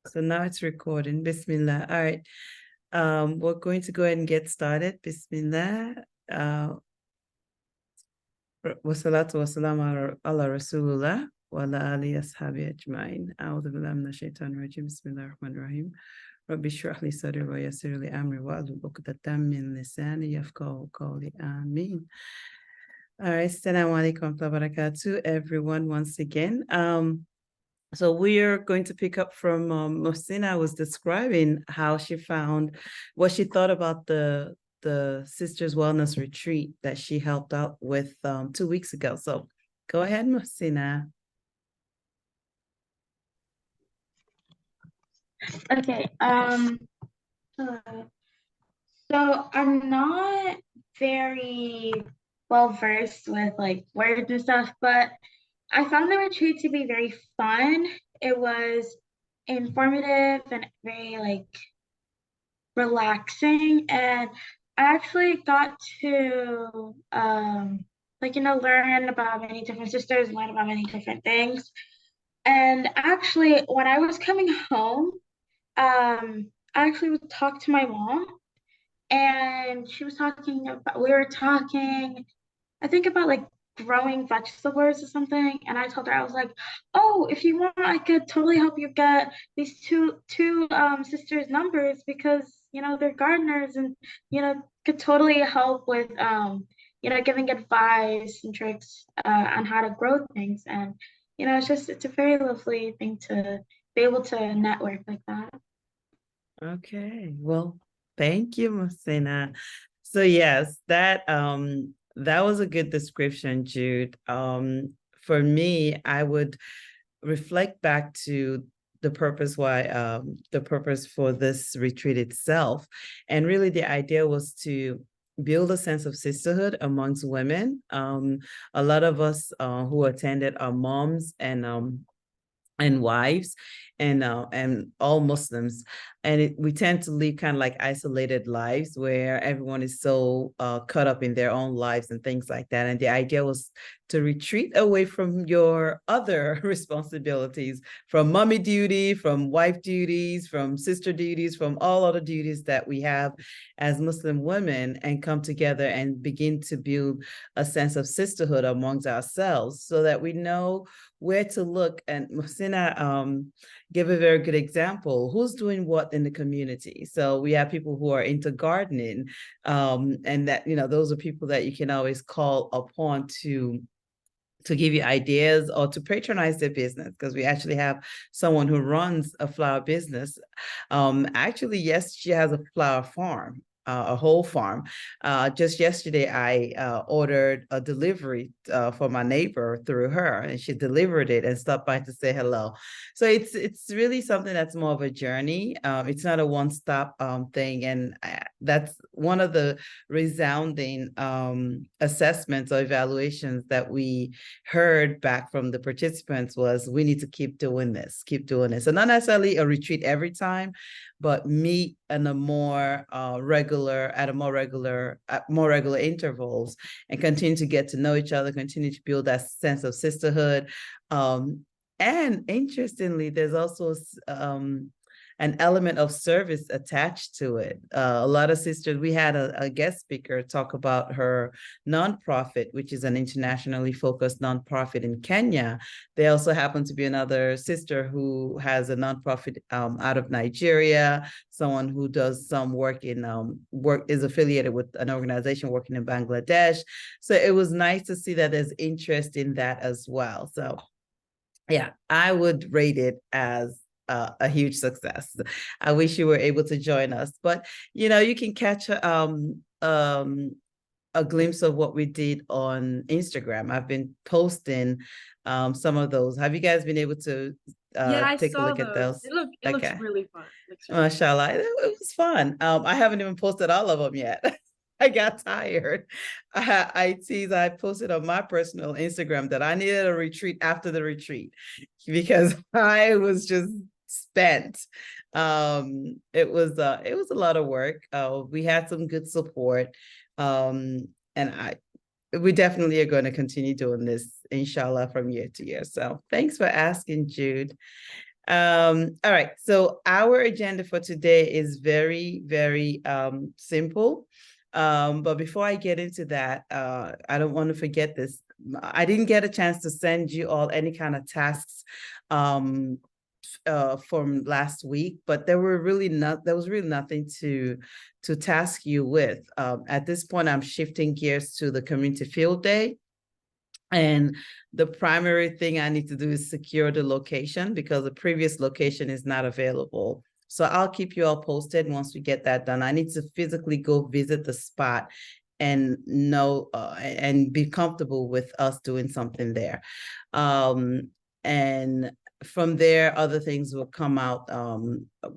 So now it's recording. Bismillah. All right. We're going to go ahead and get started. Bismillah. Wassalatu wassalamu ala rasulullah wa ala alihi ashabi ajma'in. A'udhu billahi minash shaitanir rajim. Bismillahir rahmanir rahim. Rabbi shrah li sadri wa yassir li amri wa ahlul 'uqdatam min lisani yafqahu qawli. Ameen. All right. Assalamu alaikum wa rahmatullahi wa barakatuh, everyone, once again. So we are going to pick up from Mohsina was describing how she found what she thought about the Sisters Wellness Retreat that she helped out with 2 weeks ago. So go ahead, Mohsina. Okay. So I'm not very well versed with like words and stuff, but I found the retreat to be very fun. It was informative and very like relaxing, and I actually got to learn about many different sisters, learn about many different things. And actually, when I was coming home, I actually would talk to my mom, and she was talking about, we were talking, I think about like growing vegetables or something. And I told her, I was like, oh, if you want, I could totally help you get these two sisters' numbers because, they're gardeners and, could totally help with, giving advice and tricks on how to grow things. And, it's a very lovely thing to be able to network like that. Okay. Well, thank you, Mohsina. So yes, that was a good description, Jude. For me, I would reflect back to the purpose for this retreat itself. And really the idea was to build a sense of sisterhood amongst women. A lot of us who attended are moms and wives and all Muslims. And we tend to live kind of like isolated lives where everyone is so caught up in their own lives and things like that. And the idea was to retreat away from your other responsibilities, from mommy duty, from wife duties, from sister duties, from all other duties that we have as Muslim women, and come together and begin to build a sense of sisterhood amongst ourselves so that we know where to look. And Mohsina give a very good example. Who's doing what in the community? So we have people who are into gardening, and that, those are people that you can always call upon to give you ideas or to patronize their business, because we actually have someone who runs a flower business. Actually, yes, she has a flower farm, a whole farm. Just yesterday, I ordered a delivery for my neighbor through her, and she delivered it and stopped by to say hello. So it's really something that's more of a journey. It's not a one-stop thing, and that's one of the resounding assessments or evaluations that we heard back from the participants was, we need to keep doing this. So not necessarily a retreat every time, but meet in a more regular intervals, and continue to get to know each other, continue to build that sense of sisterhood. And interestingly, there's also an element of service attached to it. A lot of sisters, we had a guest speaker talk about her nonprofit, which is an internationally focused nonprofit in Kenya. There also happen to be another sister who has a nonprofit out of Nigeria, someone who does some work is affiliated with an organization working in Bangladesh. So it was nice to see that there's interest in that as well. So yeah, I would rate it as a huge success. I wish you were able to join us, but you can catch a glimpse of what we did on Instagram. I've been posting some of those. Have you guys been able to take a look at those? It looks really fun. Mashallah, it was fun. I haven't even posted all of them yet. I got tired. I posted on my personal Instagram that I needed a retreat after the retreat because I was just spent. It was a lot of work. We had some good support. And we definitely are going to continue doing this, inshallah, from year to year. So thanks for asking, Jude. All right. So our agenda for today is very, very simple. But before I get into that, I don't want to forget this. I didn't get a chance to send you all any kind of tasks um from last week, but there was really nothing to task you with. At this point, I'm shifting gears to the community field day. And the primary thing I need to do is secure the location because the previous location is not available. So I'll keep you all posted once we get that done. I need to physically go visit the spot and know and be comfortable with us doing something there. And from there, other things will come out,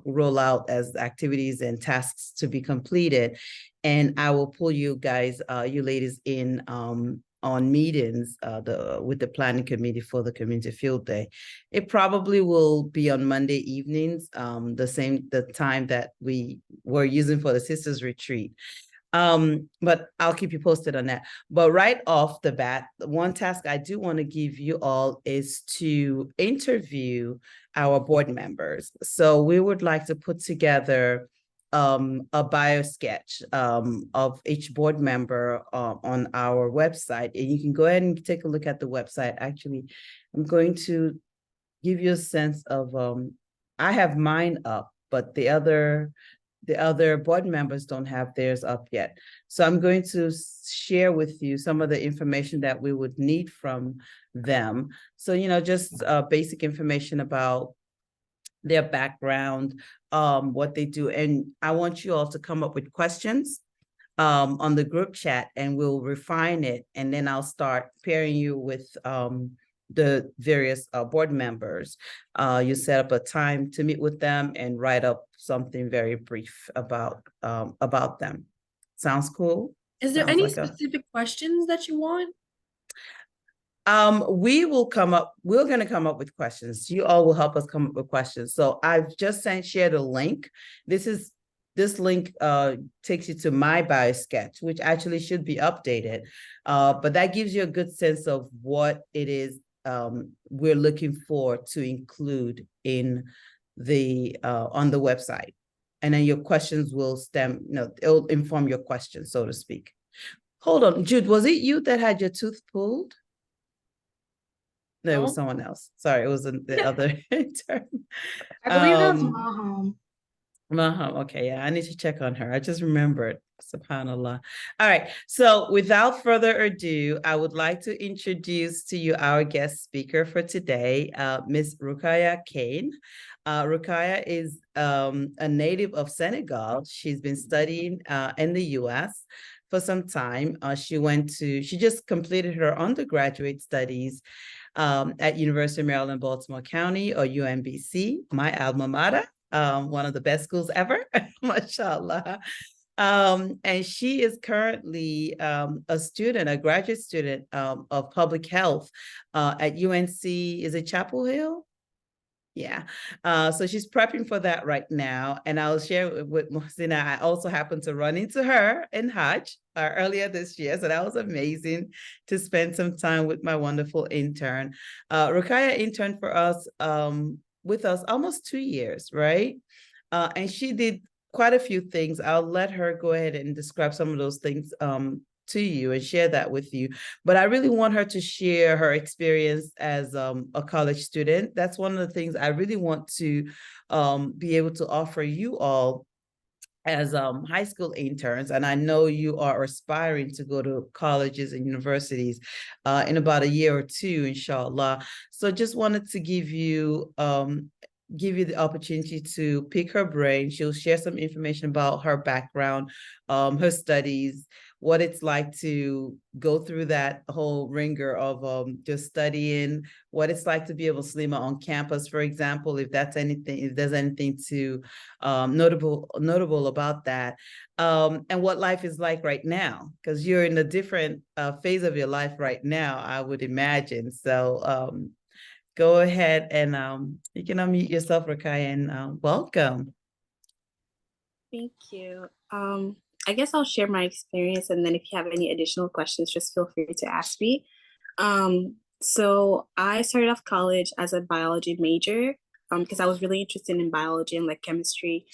roll out as activities and tasks to be completed. And I will pull you guys, you ladies in on meetings with the planning committee for the community field day. It probably will be on Monday evenings, the time that we were using for the sisters retreat. But I'll keep you posted on that. But right off the bat, one task I do want to give you all is to interview our board members. So we would like to put together a bio sketch of each board member on our website. And you can go ahead and take a look at the website. Actually, I'm going to give you a sense of I have mine up, but the other board members don't have theirs up yet. So I'm going to share with you some of the information that we would need from them. So, just basic information about their background, what they do. And I want you all to come up with questions on the group chat, and we'll refine it. And then I'll start pairing you with the various board members. You set up a time to meet with them and write up something very brief about them. Sounds cool? Is there Sounds any like specific questions that you want? we're going to come up with questions. You all will help us come up with questions. So I've just shared a link. This link takes you to my bio sketch, which actually should be updated. But that gives you a good sense of what it is we're looking for to include in the on the website. And then your questions will it'll inform your questions, so to speak. Hold on, Jude, was it you that had your tooth pulled? No, it was someone else. Sorry, it was the other intern. I believe that was Maham. Maham, okay, yeah, I need to check on her. I just remembered, subhanAllah. All right, so without further ado, I would like to introduce to you our guest speaker for today, Ms. Rokhaya Kane. Rokhaya is a native of Senegal. She's been studying in the US for some time. She just completed her undergraduate studies at University of Maryland, Baltimore County, or UMBC, my alma mater, one of the best schools ever, mashallah. And she is currently a graduate student of public health at UNC, is it Chapel Hill? Yeah. So she's prepping for that right now. And I'll share with Mohsina, I also happened to run into her in Hajj earlier this year. So that was amazing to spend some time with my wonderful intern. Rokhaya interned for us with us almost 2 years, right? And she did quite a few things. I'll let her go ahead and describe some of those things to you and share that with you. But I really want her to share her experience as a college student. That's one of the things I really want to be able to offer you all as high school interns. And I know you are aspiring to go to colleges and universities in about a year or two, inshallah. So just wanted to give you the opportunity to pick her brain. She'll share some information about her background, her studies, what it's like to go through that whole ringer of just studying, what it's like to be a Muslima on campus, for example, if there's anything to notable about that, and what life is like right now, because you're in a different phase of your life right now, I would imagine. So go ahead and you can unmute yourself, Rokhaya, and welcome. Thank you. I guess I'll share my experience, and then if you have any additional questions, just feel free to ask me. So I started off college as a biology major. because I was really interested in biology and like chemistry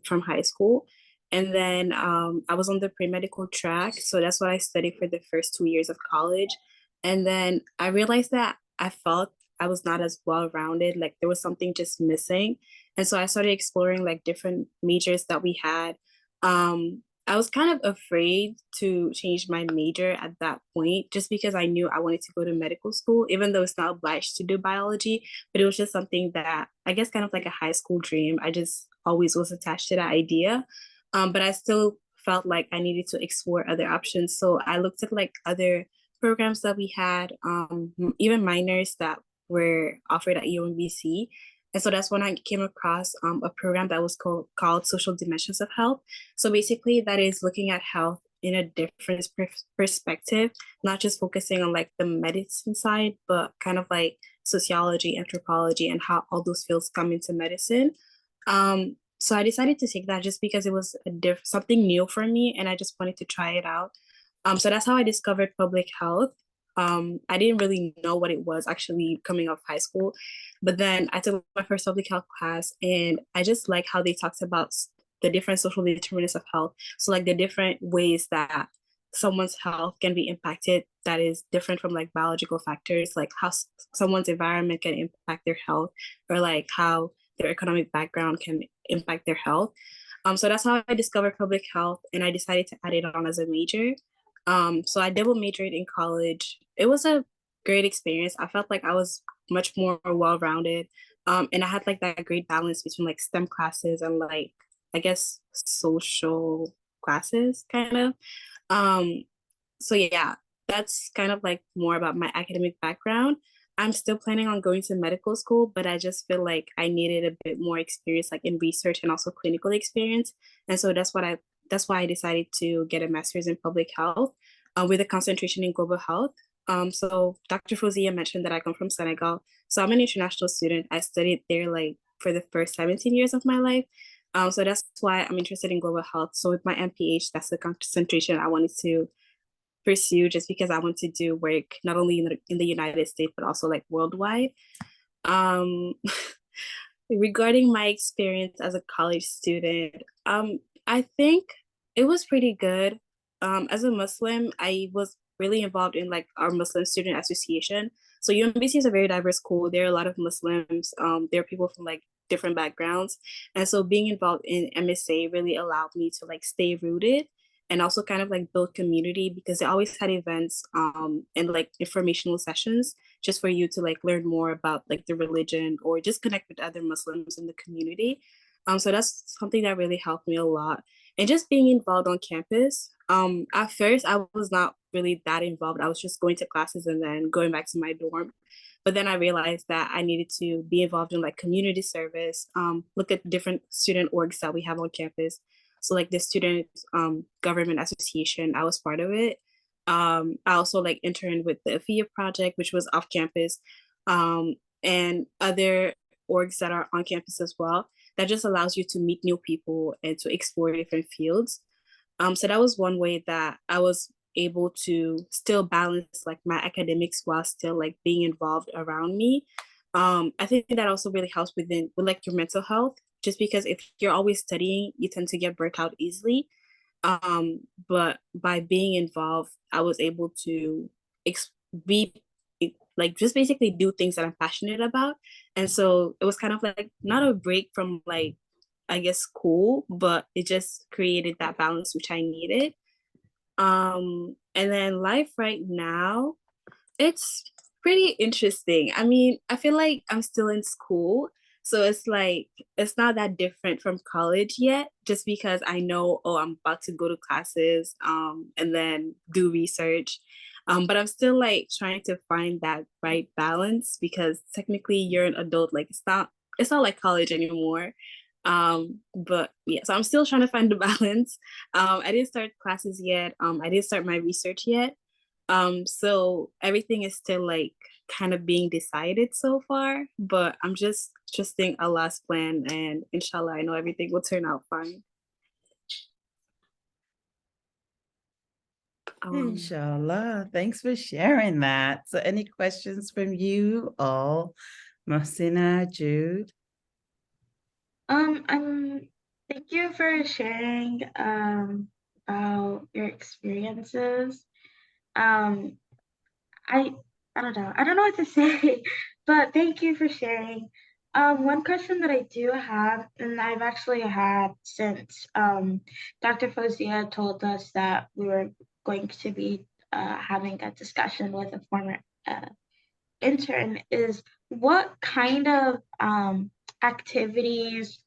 from high school. And then I was on the pre-medical track. So that's what I studied for the first 2 years of college. And then I realized that I felt I was not as well-rounded, like there was something just missing. And so I started exploring like different majors that we had. I was kind of afraid to change my major at that point just because I knew I wanted to go to medical school, even though it's not obliged to do biology, but it was just something that I guess kind of like a high school dream. I just always was attached to that idea. But I still felt like I needed to explore other options. So I looked at like other programs that we had, even minors that were offered at UMBC. And so that's when I came across a program that was called Social Dimensions of Health. So basically, that is looking at health in a different perspective, not just focusing on like the medicine side, but kind of like sociology, anthropology, and how all those fields come into medicine. So I decided to take that just because it was something new for me, and I just wanted to try it out. So that's how I discovered public health. I didn't really know what it was actually coming off high school, but then I took my first public health class, and I just like how they talked about the different social determinants of health. So like the different ways that someone's health can be impacted that is different from like biological factors, like how someone's environment can impact their health, or like how their economic background can impact their health. So that's how I discovered public health, and I decided to add it on as a major. So I double majored in college. It was a great experience. I felt like I was much more well-rounded. And I had like that great balance between like STEM classes and like, I guess, social classes kind of. Um, so yeah, that's kind of like more about my academic background. I'm still planning on going to medical school, but I just feel like I needed a bit more experience like in research and also clinical experience. And so that's why I decided to get a master's in public health with a concentration in global health. So Dr. Fozia mentioned that I come from Senegal. So I'm an international student. I studied there like for the first 17 years of my life. So that's why I'm interested in global health. So with my MPH, that's the concentration I wanted to pursue just because I want to do work not only in the United States, but also like worldwide. Um, Regarding my experience as a college student, I think it was pretty good. As a Muslim, I was really involved in like our Muslim Student Association. So UMBC is a very diverse school. There are a lot of Muslims. There are people from like different backgrounds, and so being involved in MSA really allowed me to like stay rooted and also kind of like build community because they always had events and like informational sessions just for you to like learn more about like the religion or just connect with other Muslims in the community. So that's something that really helped me a lot. And just being involved on campus. At first, I was not really that involved. I was just going to classes and then going back to my dorm. But then I realized that I needed to be involved in like community service, look at different student orgs that we have on campus. So like the student government association, I was part of it. I also like interned with the AFIA project, which was off campus, and other orgs that are on campus as well. That just allows you to meet new people and to explore different fields. So that was one way that I was able to still balance like my academics while still like being involved around me. I think that also really helps with like your mental health, just because if you're always studying, you tend to get burnt out easily. But by being involved, I was able to be like just basically do things that I'm passionate about. And so it was kind of like not a break from like, I guess, school, but it just created that balance which I needed. And then life right now, it's pretty interesting. I mean, I feel like I'm still in school. So it's like, it's not that different from college yet, just because I know, oh, I'm about to go to classes and then do research. But I'm still like trying to find that right balance because technically you're an adult, like it's not like college anymore. But yeah, so I'm still trying to find the balance. I didn't start classes yet. I didn't start my research yet. So everything is still like kind of being decided so far, but I'm just trusting Allah's plan, and inshallah, I know everything will turn out fine. Inshallah. Thanks for sharing that. So any questions from you all? Mohsina, Jude? Thank you for sharing about your experiences. Um, I I don't know what to say, but thank you for sharing. One question that I do have, and I've actually had since Dr. Fozia told us that we were going to be having a discussion with a former uh, intern, is what kind of activities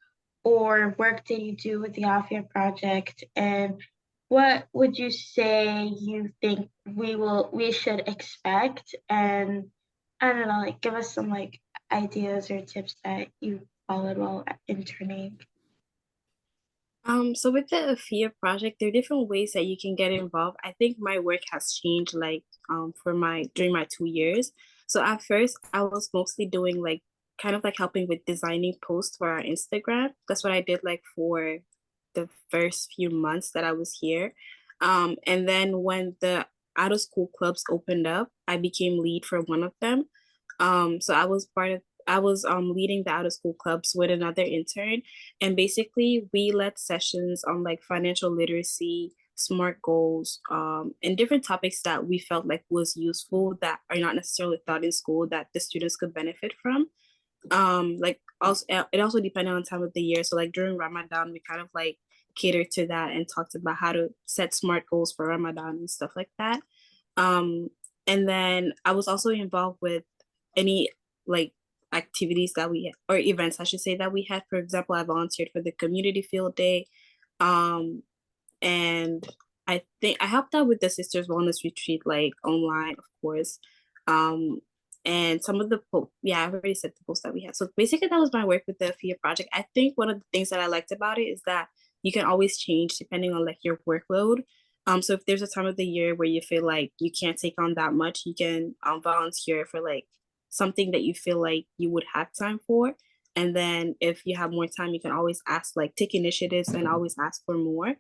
or work did you do with the off-year project, and what would you say you think we should expect? And I don't know, like give us some like ideas or tips that you followed while interning. So with the FIA project, there are different ways that you can get involved. I think my work has changed like for my during my 2 years. So at first I was mostly doing like kind of like helping with designing posts for our Instagram. That's what I did like for the first few months that I was here. And then when the out of school clubs opened up, I became lead for one of them. So I was leading the out of school clubs with another intern, and basically we led sessions on like financial literacy, smart goals, and different topics that we felt like was useful that are not necessarily taught in school that the students could benefit from. Like also it also depended on time of the year. So like during Ramadan, we kind of like catered to that and talked about how to set smart goals for Ramadan and stuff like that. Um, and then I was also involved with any like activities that we or events I should say that we had. For example, I volunteered for the community field day. Um, and I think I helped out with the Sisters Wellness Retreat, like online, of course. Um, and some of the yeah, I already said the posts that we had. So basically, that was my work with the FIA project. I think one of the things that I liked about it is that you can always change depending on like your workload. So if there's a time of the year where you feel like you can't take on that much, you can volunteer for like something that you feel like you would have time for. And then if you have more time, you can always ask, like take initiatives and always ask for more.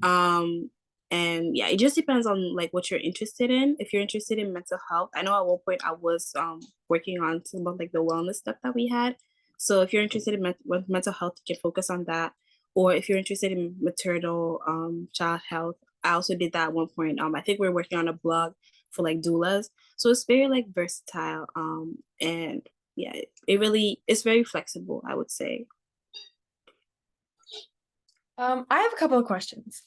um and yeah, it just depends on like what you're interested in. If you're interested in mental health, I know at one point I was working on some of like the wellness stuff that we had. So if you're interested in with mental health, you can focus on that. Or if you're interested in maternal child health, I also did that at one point. I think we're working on a blog for like doulas. So it's very like versatile, and yeah, it really it's very flexible, I would say. I have a couple of questions.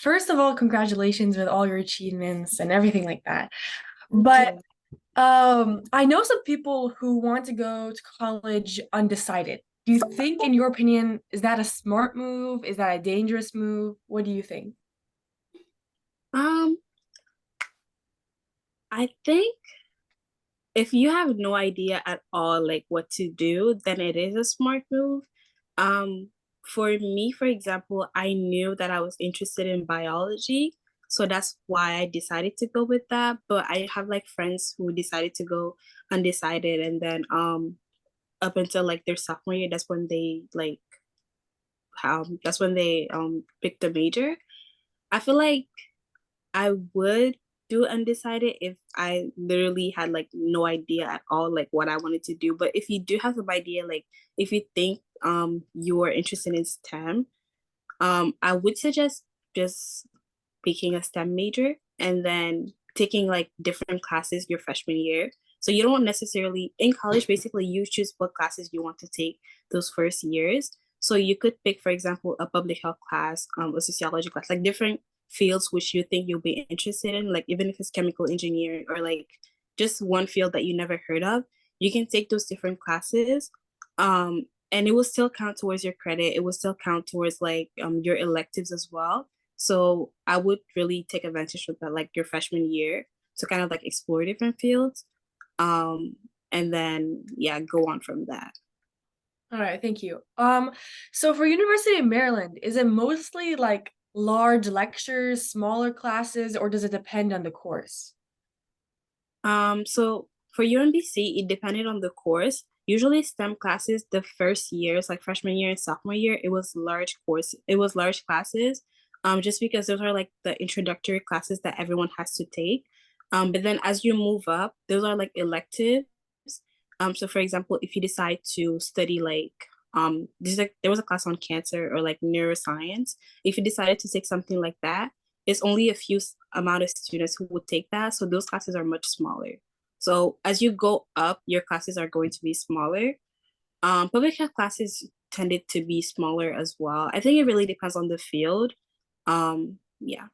First of all, congratulations with all your achievements and everything like that. But I know some people who want to go to college undecided. Do you think, in your opinion, is that a smart move? Is that a dangerous move? What do you think? um I think if you have no idea at all like what to do, then it is a smart move. Um, for me, for example, I knew that I was interested in biology, so that's why I decided to go with that. But I have like friends who decided to go undecided, and then up until like their sophomore year, that's when they picked a major. I feel like I would do undecided if I literally had like no idea at all like what I wanted to do. But if you do have some idea, like if you think you are interested in STEM, I would suggest just picking a STEM major and then taking like different classes your freshman year. So you don't necessarily in college, basically you choose what classes you want to take those first years. So you could pick, for example, a public health class, a sociology class, like different fields which you think you'll be interested in, like even if it's chemical engineering or like just one field that you never heard of, you can take those different classes. And it will still count towards your credit. It will still count towards like your electives as well. So I would really take advantage of that, like your freshman year, to kind of like explore different fields. Um, and then yeah, go on from that. All right, thank you. So for University of Maryland, is it mostly like large lectures, smaller classes, or does it depend on the course? So for UMBC, it depended on the course. Usually STEM classes, the first years, like freshman year and sophomore year, it was large classes. Just because those are like the introductory classes that everyone has to take. But then as you move up, those are like electives. So for example, if you decide to study like there was a class on cancer or like neuroscience. If you decided to take something like that, it's only a few amount of students who would take that. So those classes are much smaller. So as you go up, your classes are going to be smaller. Public health classes tended to be smaller as well. I think it really depends on the field. Yeah.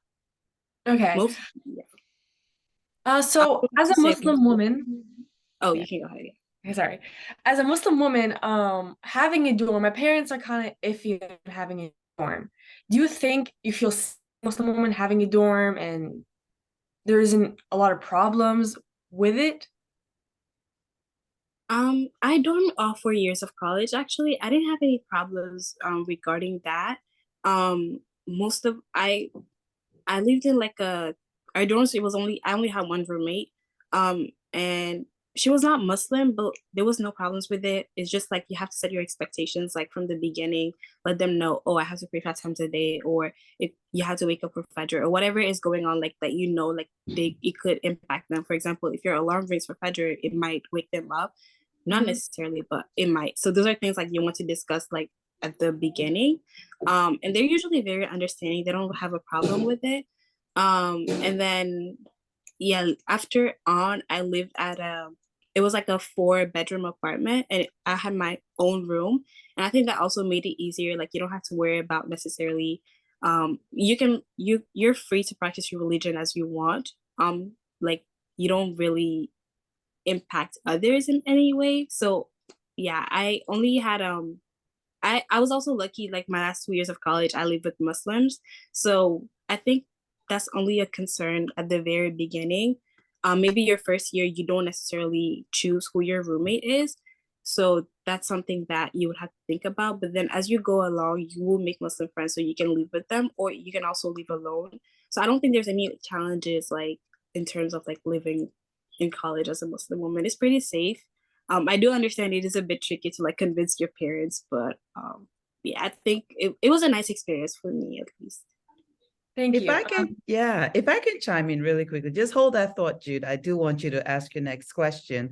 Okay. Yeah. So as a Muslim woman, Oh, yeah. you can go ahead. Okay, sorry. As a Muslim woman, having a dorm, my parents are kind of iffy on having a dorm. Do you think you feel Muslim woman having a dorm and there isn't a lot of problems with it? I dormed all 4 years of college. Actually, I didn't have any problems regarding that. Most of I lived in like our dorms. I only had one roommate. And she was not Muslim, but there was no problems with it. It's just like you have to set your expectations like from the beginning. Let them know, oh, I have to pray 5 times a day, or if you have to wake up for Fajr or whatever is going on, like that, like it could impact them. For example, if your alarm rings for Fajr, it might wake them up. Not necessarily, but it might. So those are things like you want to discuss like at the beginning. And they're usually very understanding. They don't have a problem with it. And then yeah, after on, I lived at it was like a 4-bedroom apartment, and I had my own room. And I think that also made it easier. Like you don't have to worry about necessarily you're free to practice your religion as you want. Like you don't really impact others in any way. So yeah, I only had I was also lucky, like my last 2 years of college, I lived with Muslims. So I think that's only a concern at the very beginning. Maybe your first year, you don't necessarily choose who your roommate is. So that's something that you would have to think about. But then as you go along, you will make Muslim friends so you can live with them, or you can also live alone. So I don't think there's any challenges like in terms of like living in college as a Muslim woman. It's pretty safe. I do understand it is a bit tricky to like convince your parents, but yeah, I think it was a nice experience for me at least. Thank you. If I can chime in really quickly, just hold that thought, Jude. I do want you to ask your next question.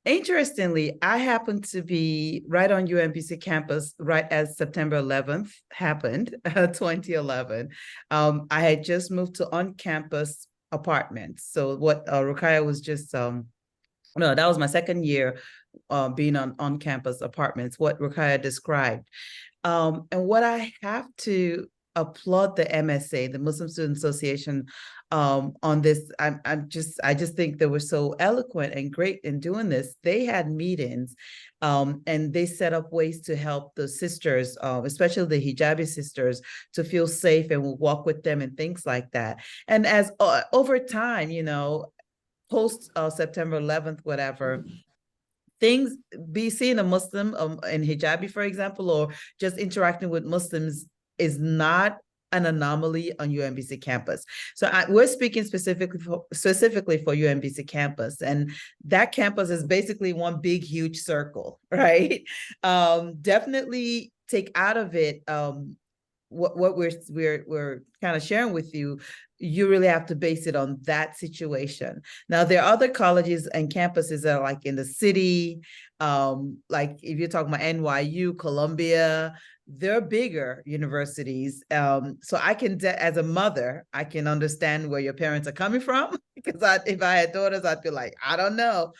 Interestingly, I happened to be right on UMBC campus right as September 11th happened, 2011. I had just moved to on-campus apartments. So what Rokhaya was just, no, that was my second year being on campus apartments, what Rokhaya described. And what I have to applaud the MSA, the Muslim Student Association, on this. I just think they were so eloquent and great in doing this. They had meetings, and they set up ways to help the sisters, especially the hijabi sisters, to feel safe, and will walk with them and things like that. And as over time, post September 11th, whatever, things, be seeing a Muslim in hijabi, for example, or just interacting with Muslims is not an anomaly on UMBC campus. So we're speaking specifically for UMBC campus, and that campus is basically one big, huge circle, right? Definitely take out of it what we're kind of sharing with you. You really have to base it on that situation. Now, there are other colleges and campuses that are like in the city, like if you're talking about NYU, Columbia, they're bigger universities. So I can, as a mother, I can understand where your parents are coming from, because if I had daughters, I'd be like, I don't know.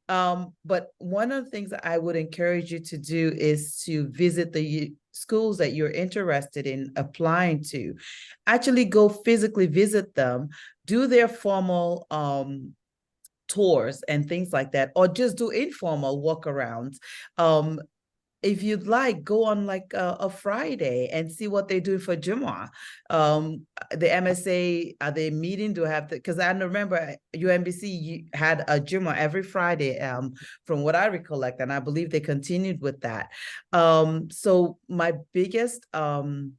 But one of the things that I would encourage you to do is to visit the schools that you're interested in applying to. Actually go physically visit them, do their formal tours and things like that, or just do informal walkarounds. If you'd like, go on like a Friday and see what they do for Jumu'ah. The MSA, are they meeting? Do have because I remember UMBC had a Jumu'ah every Friday, from what I recollect, and I believe they continued with that. So my biggest advice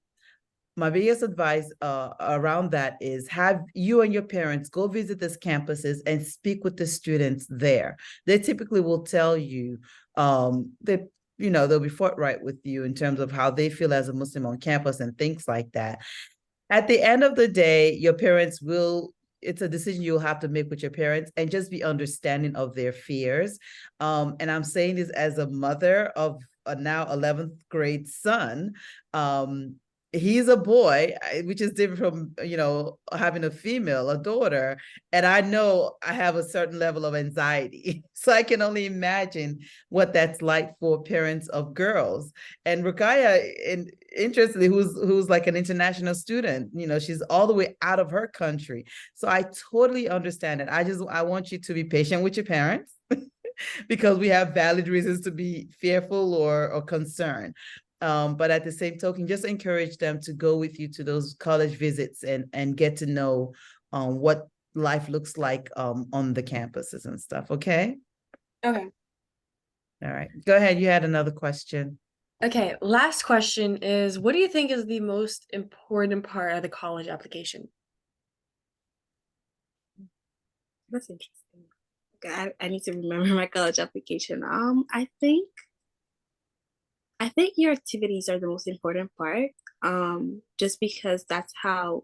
around that is have you and your parents go visit these campuses and speak with the students there. They typically will tell you that they'll be forthright with you in terms of how they feel as a Muslim on campus and things like that. At the end of the day, your parents will, it's a decision you'll have to make with your parents, and just be understanding of their fears. And I'm saying this as a mother of a now 11th grade son. He's a boy, which is different from, having a female, a daughter. And I know I have a certain level of anxiety. So I can only imagine what that's like for parents of girls. And Rokhaya, interestingly, who's like an international student, she's all the way out of her country. So I totally understand it. I want you to be patient with your parents because we have valid reasons to be fearful or concerned. But at the same token, just encourage them to go with you to those college visits and get to know what life looks like on the campuses and stuff. Okay. Okay. All right. Go ahead. You had another question. Okay. Last question is, what do you think is the most important part of the college application? That's interesting. Okay, I need to remember my college application. I think your activities are the most important part. Just because that's how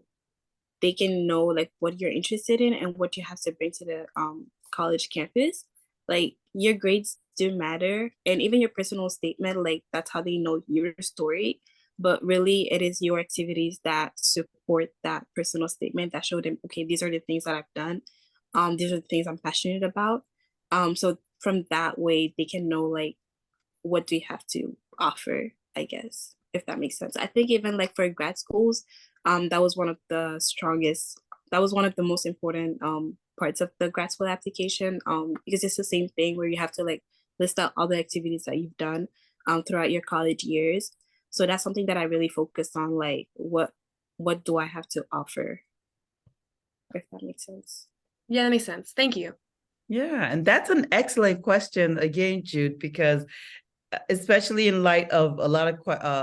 they can know like what you're interested in and what you have to bring to the college campus. Like your grades do matter, and even your personal statement, like that's how they know your story. But really, it is your activities that support that personal statement that show them, okay, these are the things that I've done. These are the things I'm passionate about. So from that way, they can know like what do you have to offer, I guess, if that makes sense. I think even like for grad schools, that was one of the strongest, that was one of the most important parts of the grad school application, because it's the same thing where you have to like list out all the activities that you've done throughout your college years. So that's something that I really focused on, like what do I have to offer, if that makes sense. Yeah, that makes sense. Thank you. Yeah, and that's an excellent question again, Jude, because especially in light of a lot of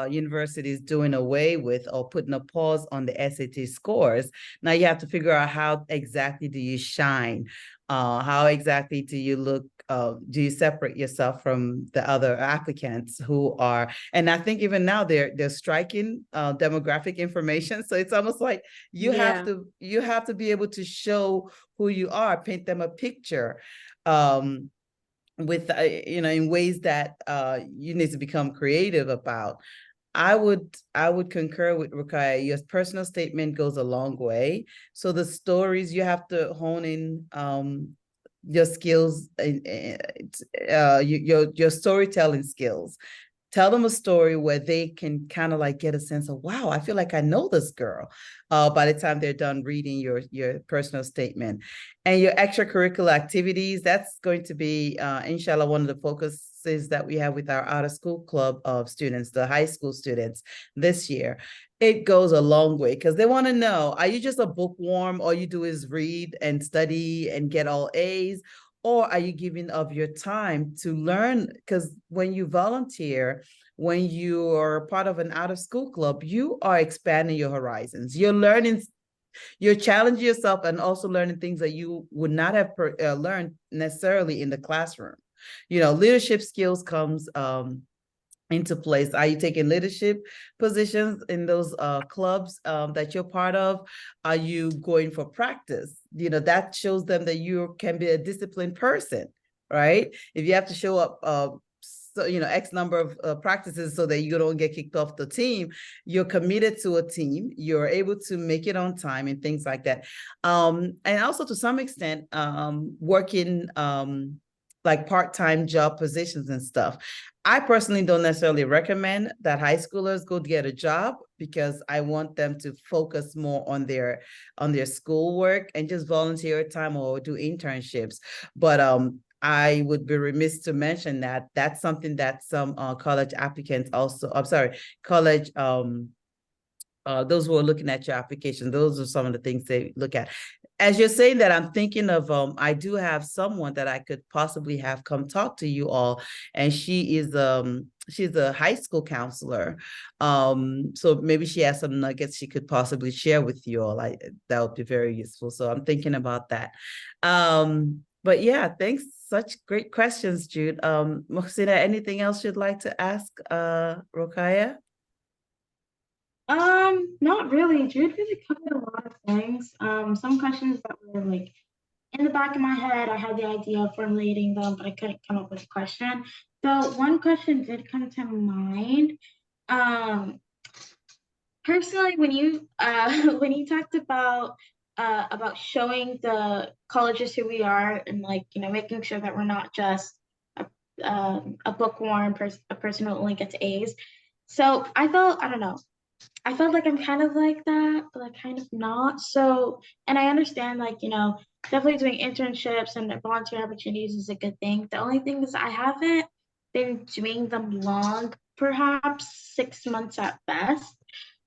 universities doing away with or putting a pause on the SAT scores. Now you have to figure out how exactly do you shine? How exactly do you look? Do you separate yourself from the other applicants who are? And I think even now they're striking demographic information. So it's almost like you have to be able to show who you are, paint them a picture. With in ways that you need to become creative about. I would concur with Rokhaya. Your personal statement goes a long way. So the stories, you have to hone in your skills, your storytelling skills. Tell them a story where they can kind of like get a sense of, wow, I feel like I know this girl by the time they're done reading your personal statement. And your extracurricular activities, that's going to be, inshallah, one of the focuses that we have with our out of school club of students, the high school students this year. It goes a long way because they want to know, are you just a bookworm? All you do is read and study and get all A's? Or are you giving of your time to learn? Because when you volunteer, when you are part of an out of school club, you are expanding your horizons. You're learning, you're challenging yourself and also learning things that you would not have learned necessarily in the classroom. Leadership skills comes into place. Are you taking leadership positions in those clubs that you're part of? Are you going for practice? That shows them that you can be a disciplined person, right? If you have to show up X number of practices so that you don't get kicked off the team, you're committed to a team, you're able to make it on time and things like that. And also to some extent, working like part-time job positions and stuff. I personally don't necessarily recommend that high schoolers go get a job because I want them to focus more on their schoolwork and just volunteer time or do internships. But I would be remiss to mention that that's something that some college applicants also, I'm sorry, college those who are looking at your application, those are some of the things they look at. As you're saying that, I'm thinking of, I do have someone that I could possibly have come talk to you all, and she's a high school counselor. So maybe she has some nuggets she could possibly share with you all. That would be very useful. So I'm thinking about that. But yeah, thanks. Such great questions, Jude. Muhsina, anything else you'd like to ask Rokhaya? Not really. Jude really covered a lot of things. Some questions that were like in the back of my head, I had the idea of formulating them, but I couldn't come up with a question. So one question did come to mind. Um, Personally, when you when you talked about showing the colleges who we are and like making sure that we're not just a a bookworm a person who only gets A's. So I don't know, I felt like I'm kind of like that, but like kind of not. So, and I understand, like, definitely doing internships and volunteer opportunities is a good thing. The only thing is I haven't been doing them long, perhaps 6 months at best.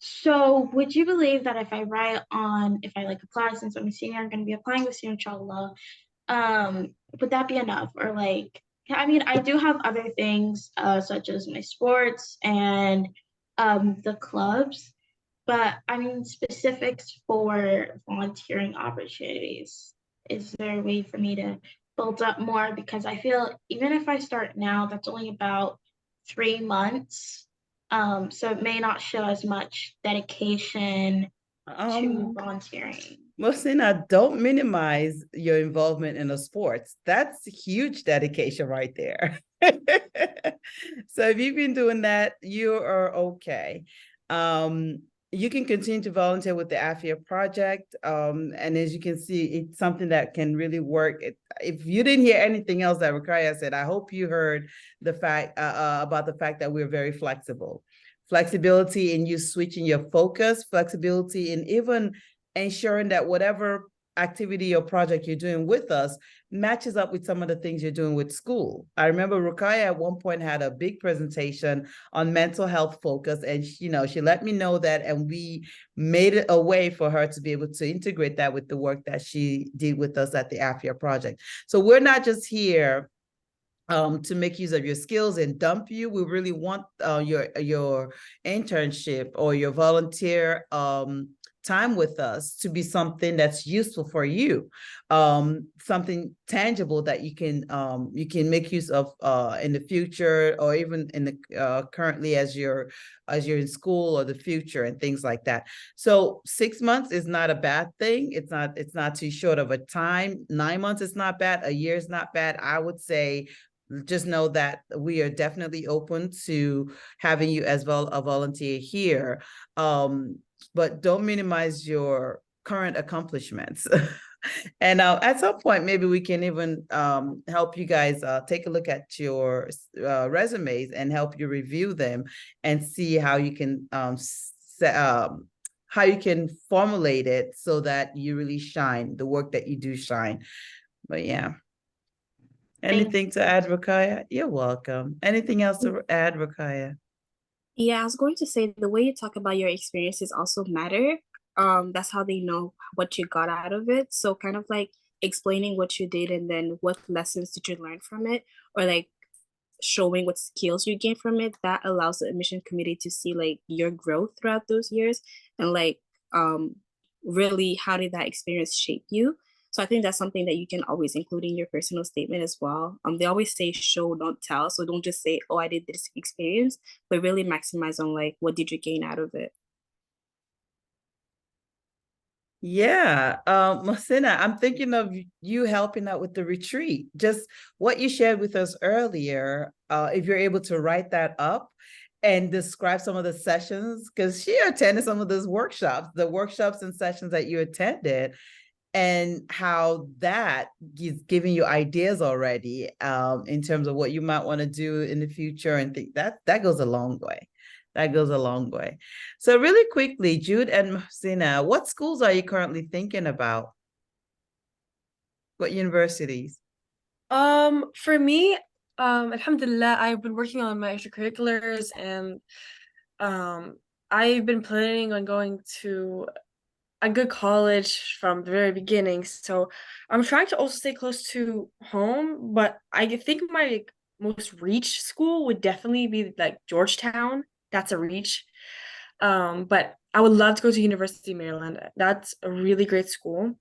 So, would you believe that if I like apply since I'm a senior, I'm going to be applying this year, inshallah, would that be enough? Or like, I mean, I do have other things, such as my sports and the clubs, but I mean specifics for volunteering opportunities. Is there a way for me to build up more? Because I feel even if I start now, that's only about 3 months. So it may not show as much dedication to Um, volunteering. Mosina, don't minimize your involvement in the sports. That's huge dedication right there. So if you've been doing that, you are okay. Um, you can continue to volunteer with the AFIA project. And as you can see, it's something that can really work. If you didn't hear anything else that Rokhaya said, I hope you heard the fact about the fact that we're very flexible. Flexibility in you switching your focus, flexibility in even ensuring that whatever activity or project you're doing with us matches up with some of the things you're doing with school. I remember Rokhaya at one point had a big presentation on mental health focus, and she let me know that, and we made it a way for her to be able to integrate that with the work that she did with us at the AFIA project. So we're not just here to make use of your skills and dump you. We really want your internship or your volunteer time with us to be something that's useful for you, something tangible that you can make use of in the future, or even in the currently as you're in school, or the future and things like that. So 6 months is not a bad thing. It's not too short of a time. 9 months is not bad. A year is not bad. I would say just know that we are definitely open to having you as well a volunteer here. But don't minimize your current accomplishments. And at some point, maybe we can even help you guys take a look at your resumes and help you review them and see how you can how you can formulate it so that you really shine, the work that you do shine. But yeah. Thank Anything to add, Rokhaya? You're welcome. Anything else to add, Rokhaya? Yeah, I was going to say the way you talk about your experiences also matter. That's how they know what you got out of it. So kind of like explaining what you did and then what lessons did you learn from it, or like showing what skills you gained from it, that allows the admission committee to see like your growth throughout those years, and like really how did that experience shape you. So I think that's something that you can always include in your personal statement as well. They always say show, don't tell. So don't just say, oh, I did this experience, but really maximize on like what did you gain out of it. Yeah, Masina, I'm thinking of you helping out with the retreat. Just what you shared with us earlier, if you're able to write that up and describe some of the sessions, because she attended some of those workshops, the workshops and sessions that you attended, and how that is giving you ideas already in terms of what you might want to do in the future, and think that goes a long way. That goes a long way. So really quickly, Jude and Muhsina, what schools are you currently thinking about? What universities? For me, alhamdulillah, I've been working on my extracurriculars, and um I've been planning on going to a good college from the very beginning. So I'm trying to also stay close to home, but I think my most reach school would definitely be like Georgetown. That's a reach. But I would love to go to University of Maryland. That's a really great school.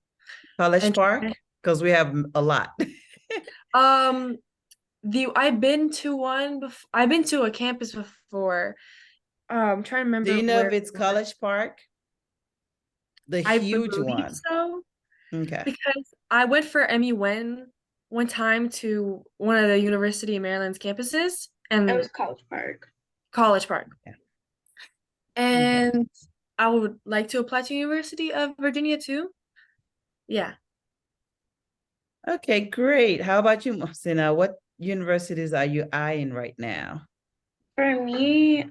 College And Park? Because we have a lot. um I've been to a campus before, I'm trying to Do remember you know where if it's College Park? The I huge believe one. so. Okay. Because I went for one time to one of the University of Maryland's campuses It and was College Park. College Park. Yeah. Okay. And I would like to apply to University of Virginia too. Yeah. Okay, great. How about you, Mohsina? What universities are you eyeing right now? For me,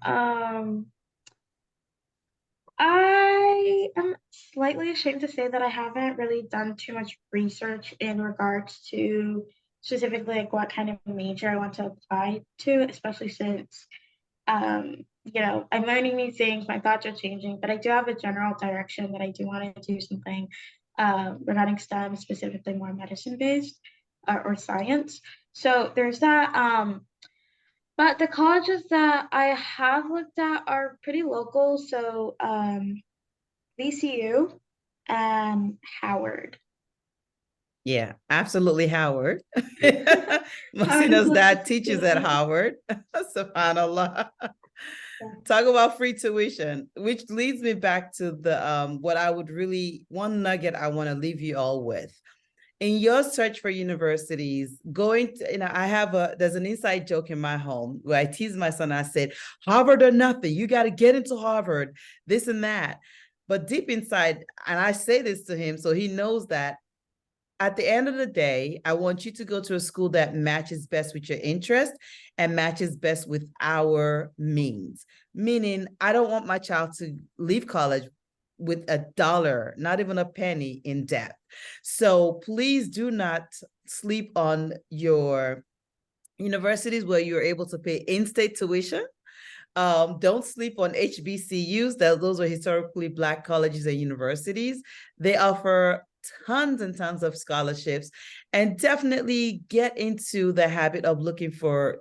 I am slightly ashamed to say that I haven't really done too much research in regards to specifically like what kind of major I want to apply to, especially since I'm learning new things, my thoughts are changing, but I do have a general direction that I do want to do something regarding STEM, specifically more medicine based or science. So there's that. But the colleges that I have looked at are pretty local. So VCU and Howard. Yeah, absolutely, Howard. Howard is Mohsina's dad teaches at located. Howard. SubhanAllah. Yeah. Talk about free tuition, which leads me back to the what I would really one nugget I want to leave you all with. In your search for universities, I have there's an inside joke in my home where I tease my son. I said, Harvard or nothing, you got to get into Harvard, this and that. But deep inside, and I say this to him, so he knows that at the end of the day, I want you to go to a school that matches best with your interest and matches best with our means. Meaning, I don't want my child to leave college with $1, not even a penny in debt. So please do not sleep on your universities where you're able to pay in-state tuition. Don't sleep on HBCUs. Those are historically Black colleges and universities. They offer tons and tons of scholarships, and definitely get into the habit of looking for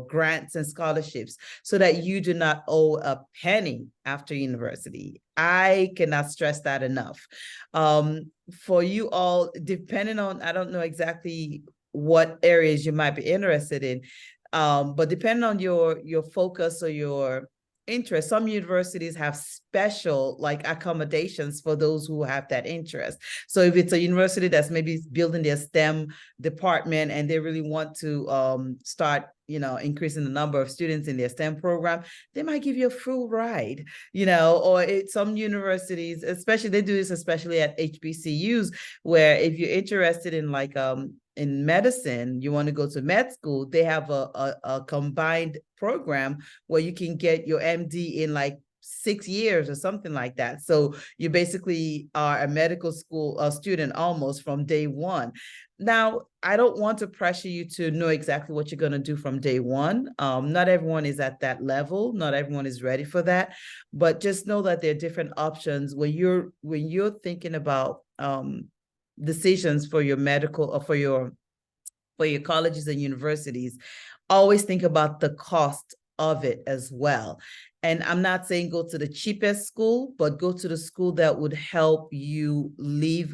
grants and scholarships so that you do not owe a penny after university. I cannot stress that enough. For you all, depending on, I don't know exactly what areas you might be interested in, but depending on your focus or your interest, some universities have special like accommodations for those who have that interest. So if it's a university that's maybe building their STEM department and they really want to start increasing the number of students in their STEM program, they might give you a full ride, or some universities, especially they do this especially at HBCUs, where if you're interested in like in medicine, you want to go to med school, they have a combined program where you can get your MD in like 6 years or something like that. So you basically are a medical school student almost from day one. Now, I don't want to pressure you to know exactly what you're going to do from day one. Not everyone is at that level. Not everyone is ready for that. But just know that there are different options when you're thinking about decisions for your medical or for your colleges and universities. Always think about the cost of it as well. And I'm not saying go to the cheapest school, but go to the school that would help you leave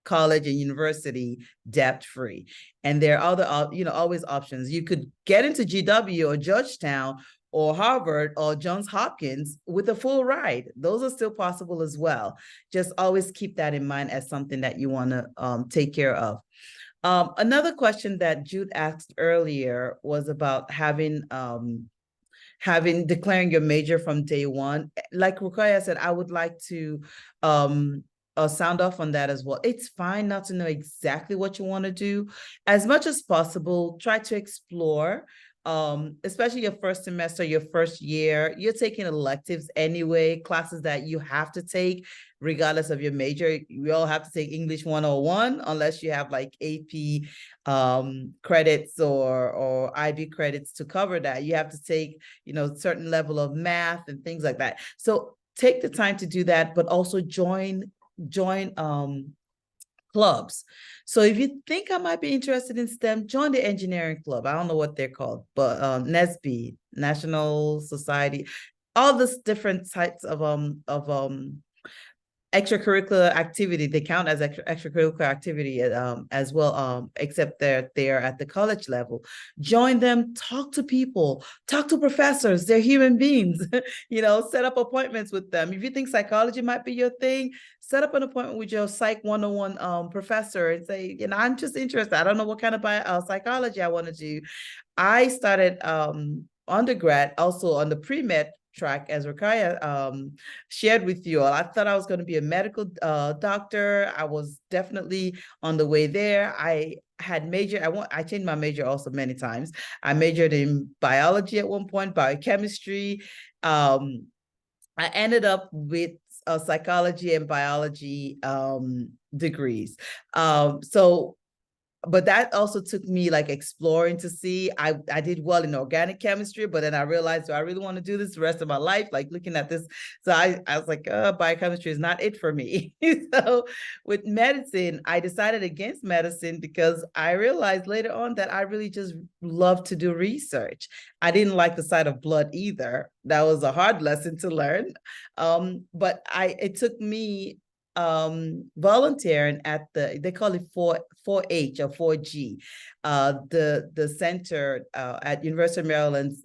college and university debt free. And there are other, always options. You could get into GW or Georgetown or Harvard or Johns Hopkins with a full ride. Those are still possible as well. Just always keep that in mind as something that you want to take care of. Another question that Jude asked earlier was about declaring your major from day one. Like Rokhaya said, I would like to sound off on that as well. It's fine not to know exactly what you want to do. As much as possible, try to explore. Especially your first semester, your first year, you're taking electives anyway, classes that you have to take regardless of your major. We all have to take English 101 unless you have like AP credits or IB credits to cover that. You have to take, certain level of math and things like that. So take the time to do that, but also join clubs. So if you think I might be interested in STEM, join the engineering club. I don't know what they're called, but NSBE, National Society, all this different types of extracurricular activity. They count as extracurricular activity as well, except they're at the college level. Join them, talk to people, talk to professors. They're human beings. Set up appointments with them. If you think psychology might be your thing, set up an appointment with your Psych 101 professor and say, I'm just interested. I don't know what kind of psychology I want to do. I started undergrad also on the pre-med track, as Rokhaya shared with you all. I thought I was going to be a medical doctor. I was definitely on the way there. I changed my major also many times. I majored in biology at one point, biochemistry. I ended up with psychology and biology degrees. But that also took me like exploring to see. I did well in organic chemistry, but then I realized, do I really want to do this the rest of my life? Like looking at this. So I was like, biochemistry is not it for me. So with medicine, I decided against medicine because I realized later on that I really just love to do research. I didn't like the sight of blood either. That was a hard lesson to learn. But it took me volunteering at they call it 4H or 4G, the center at University of Maryland's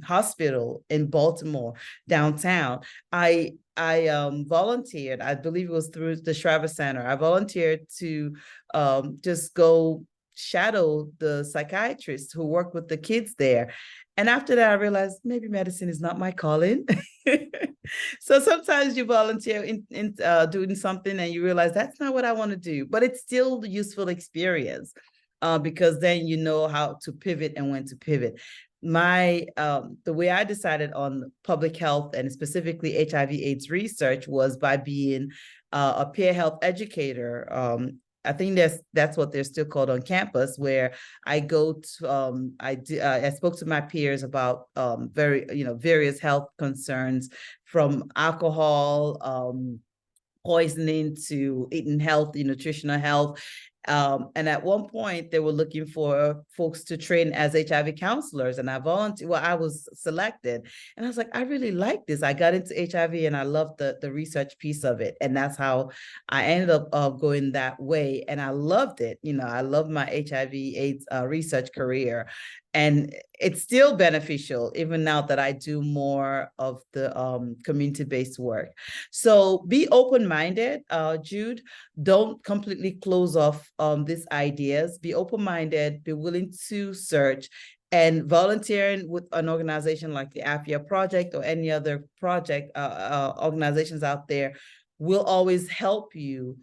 hospital in Baltimore downtown. I volunteered. I believe it was through the Shriver Center. I volunteered to just go shadow the psychiatrists who work with the kids there. And after that, I realized maybe medicine is not my calling. So sometimes you volunteer in doing something and you realize that's not what I want to do, but it's still the useful experience because then you know how to pivot and when to pivot. The way I decided on public health and specifically HIV/AIDS research was by being a peer health educator. I think that's what they're still called on campus, where I go to I spoke to my peers about various health concerns, from alcohol, poisoning, to eating healthy, nutritional health. And at one point they were looking for folks to train as HIV counselors, and I volunteered. Well, I was selected, and I was like, I really like this. I got into HIV and I loved the research piece of it, and that's how I ended up going that way, and I loved it. I love my HIV/AIDS research career, and it's still beneficial even now that I do more of the community-based work. So be open-minded, Jude. Don't completely close off these ideas. Be open-minded, be willing to search, and volunteering with an organization like the AFIA Project or any other project organizations out there will always help you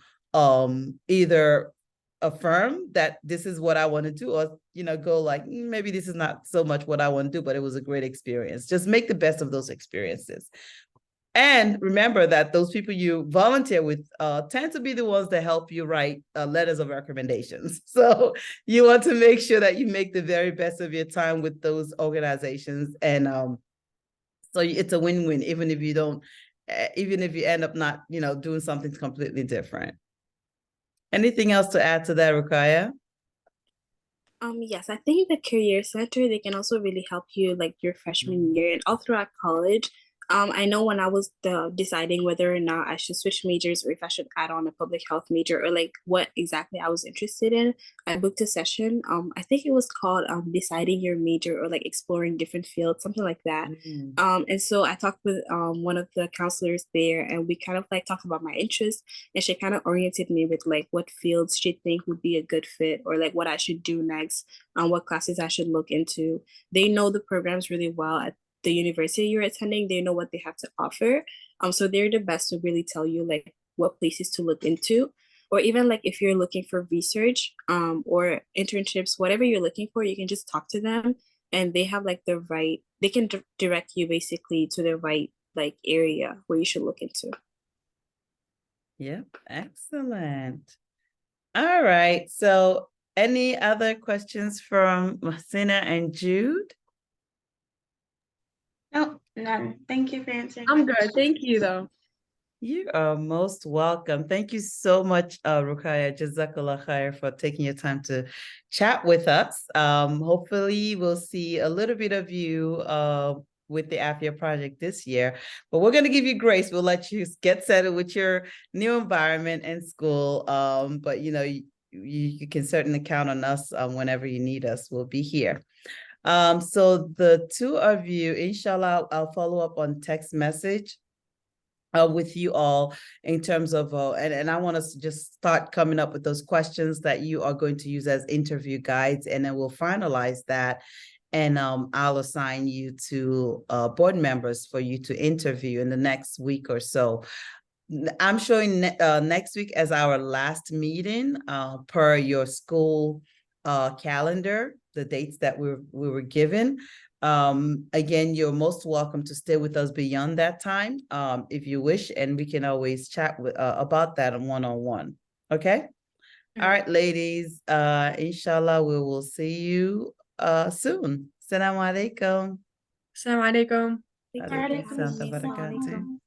either affirm that this is what I want to do, or go like, maybe this is not so much what I want to do, but it was a great experience. Just make the best of those experiences. And remember that those people you volunteer with tend to be the ones that help you write letters of recommendations. So you want to make sure that you make the very best of your time with those organizations. And so it's a win-win, even if you end up not, doing something completely different. Anything else to add to that, Rokhaya? Yes, I think the Career Center, they can also really help you like your freshman year and all throughout college. I know when I was deciding whether or not I should switch majors or if I should add on a public health major or like what exactly I was interested in, I booked a session. I think it was called Deciding Your Major, or like exploring different fields, something like that. And so I talked with one of the counselors there, and we kind of like talked about my interests, and she kind of oriented me with like what fields she think would be a good fit, or like what I should do next, what classes I should look into. They know the programs really well at the university you're attending. They know what they have to offer. So they're the best to really tell you like what places to look into, or even like if you're looking for research or internships, whatever you're looking for, you can just talk to them, and they have like they can direct you basically to the right like area where you should look into. Yep, excellent. All right, so any other questions from Mohsina and Jude? Nope, none. Thank you for answering. I'm good. Thank you, though. You are most welcome. Thank you so much, Rokhaya. Jazakallah khair for taking your time to chat with us. Hopefully we'll see a little bit of you with the AFIA project this year, but we're going to give you grace. We'll let you get settled with your new environment and school. But you can certainly count on us whenever you need us. We'll be here. So the two of you, inshallah, I'll follow up on text message with you all in terms of and I want us to just start coming up with those questions that you are going to use as interview guides, and then we'll finalize that, and I'll assign you to board members for you to interview in the next week or so. I'm showing next week as our last meeting per your school calendar, the dates that we were given. Again, you're most welcome to stay with us beyond that time if you wish, and we can always chat about that one-on-one. Okay. All right, ladies. Inshallah, we will see you soon. Assalamu alaikum. Assalamu alaikum. Alaikum salam wa barakatuh.